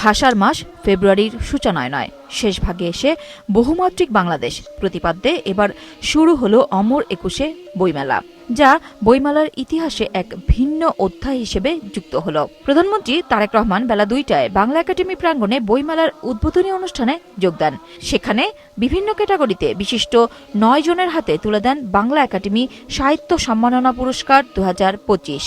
ভাষার মাস ফেব্রুয়ারির সূচনায় নয়, শেষ ভাগে এসে বহুমাত্রিক বাংলাদেশ প্রতিপাদ্যে এবার শুরু হলো অমর একুশে বইমেলা, যা বইমেলার ইতিহাসে এক ভিন্ন অধ্যায় হিসেবে যুক্ত হলো। প্রধানমন্ত্রী তারেক রহমান বেলা 2টায় বাংলা একাডেমি প্রাঙ্গণে বইমেলার উদ্বোধনী অনুষ্ঠানে যোগ দেন। সেখানে বিভিন্ন ক্যাটাগরিতে বিশিষ্ট 9 জনের হাতে তুলে দেন বাংলা একাডেমি সাহিত্য সম্মাননা পুরস্কার 2025।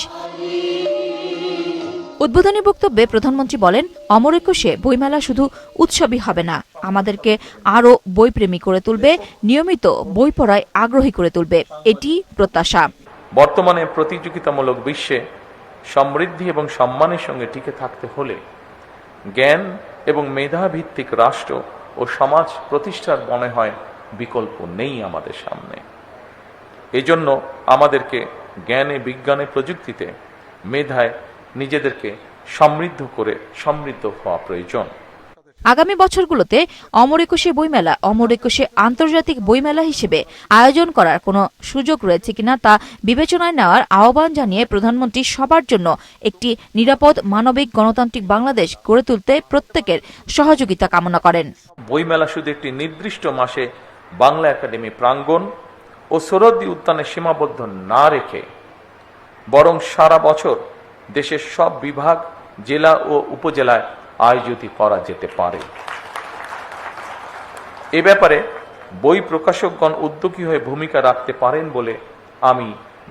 উদ্বোধনী বক্তব্যে প্রধানমন্ত্রী বলেন, অমর একুশে বইমেলা শুধু উৎসবই হবে না, আমাদেরকে আরও বইপ্রেমী করে তুলবে, নিয়মিত বই পড়ায় আগ্রহী করে তুলবে, এটি প্রত্যাশা। বর্তমানে প্রতিযোগিতামূলক বিশ্বে সমৃদ্ধি এবং সম্মানের সঙ্গে টিকে থাকতে হলে জ্ঞান এবং মেধাভিত্তিক রাষ্ট্র ও সমাজ প্রতিষ্ঠার মনে হয় বিকল্প নেই আমাদের সামনে। এজন্য আমাদেরকে জ্ঞানে, বিজ্ঞানে, প্রযুক্তিতে, মেধায় নিজেদেরকে সমৃদ্ধ হওয়া প্রয়োজন। আগামী বছরগুলোতে অমর একুশে বইমেলা অমর একুশে আন্তর্জাতিক বইমেলা হিসেবে আয়োজন করার কোনো সুযোগ রয়েছে কিনা তা বিবেচনায় নেওয়ার আহ্বান জানিয়ে প্রধানমন্ত্রী সবার জন্য একটি নিরাপদ, মানবিক, গণতান্ত্রিক বাংলাদেশ গড়ে তুলতে প্রত্যেকের সহযোগিতা কামনা করেন। বইমেলা শুধু একটি নির্দিষ্ট মাসে বাংলা একাডেমি প্রাঙ্গণ ও সোহরাওয়ার্দী উদ্যানে সীমাবদ্ধ না রেখে বরং সারা বছর দেশের সব বিভাগ, জেলা ও উপজেলায় আয়োজিত করা যেতে পারে। এ ব্যাপারে বই প্রকাশকগণ উদ্যোগী হয়ে ভূমিকা রাখতে পারেন বলে আমি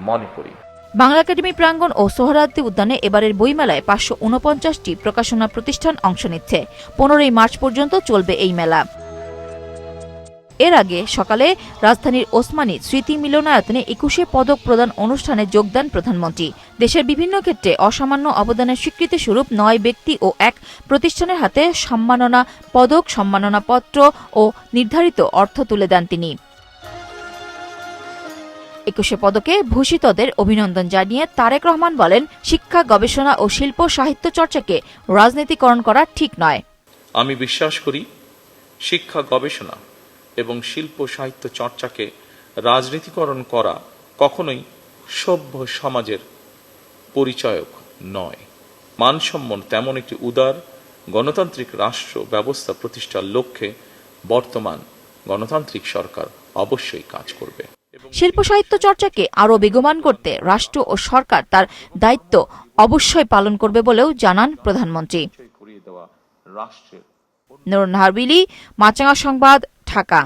মনে করি। বাংলা একাডেমি প্রাঙ্গণ ও সোহরাওয়ার্দী উদ্যানে এবারের বইমেলায় 549টি প্রকাশনা প্রতিষ্ঠান অংশ নিচ্ছে। 15ই মার্চ পর্যন্ত চলবে এই মেলা। এর আগে সকালে রাজধানীর ওসমানী স্মৃতি মিলনায়তনে 21শে পদক প্রদান অনুষ্ঠানে যোগ দেন প্রধানমন্ত্রী। দেশের বিভিন্ন ক্ষেত্রে অসামান্য অবদানের স্বীকৃতি স্বরূপ 9 ব্যক্তি ও 1 প্রতিষ্ঠানের হাতে সম্মাননা পদক, সম্মাননাপত্র ও নির্ধারিত অর্থ তুলে দেন তিনি। 21শে পদকে ভূষিতদের অভিনন্দন জানিয়ে তারেক রহমান বলেন, শিক্ষা, গবেষণা ও শিল্প সাহিত্য চর্চাকে রাজনীতিকরণ করা ঠিক নয়। আমি বিশ্বাস করি শিক্ষা, গবেষণা এবং শিল্প সাহিত্য চর্চাকে রাজনীতিকরণ করা কখনোই সভ্য সমাজের পরিচায়ক নয়। মানসম্পন্ন তেমন একটি উদার গণতান্ত্রিক রাষ্ট্র ব্যবস্থা প্রতিষ্ঠার লক্ষ্যে বর্তমান গণতান্ত্রিক সরকার অবশ্যই কাজ করবে। শিল্প সাহিত্য চর্চাকে আরও বেগবান করতে রাষ্ট্র ও সরকার তার দায়িত্ব অবশ্যই পালন করবে বলেও জানান প্রধানমন্ত্রী। নূর নাহার বিলি, মাছরাঙা সংবাদ, ঢাকা।